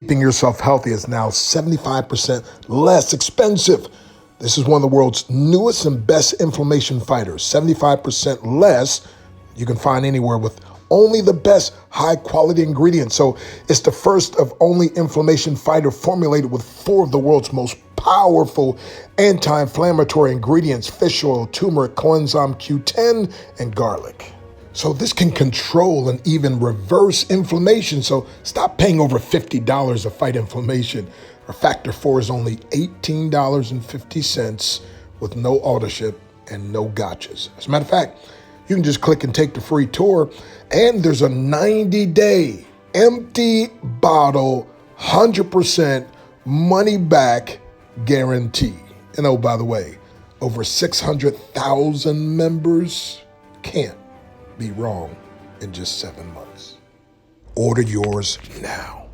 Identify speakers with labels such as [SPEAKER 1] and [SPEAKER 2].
[SPEAKER 1] Keeping yourself healthy is now 75% less expensive. This is one of the world's newest and best inflammation fighters. 75% less you can find anywhere with only the best high quality ingredients. So it's the first of only inflammation fighter formulated with 4 of the world's most powerful anti-inflammatory ingredients: fish oil, turmeric, coenzyme Q10, and garlic. So this can control and even reverse inflammation. So stop paying over $50 to fight inflammation. Our Factor 4 is only $18.50 with no auto ship and no gotchas. As a matter of fact, you can just click and take the free tour, and there's a 90-day empty bottle, 100% money back guarantee. And oh, by the way, over 600,000 members can't be wrong in just 7 months. Order yours now.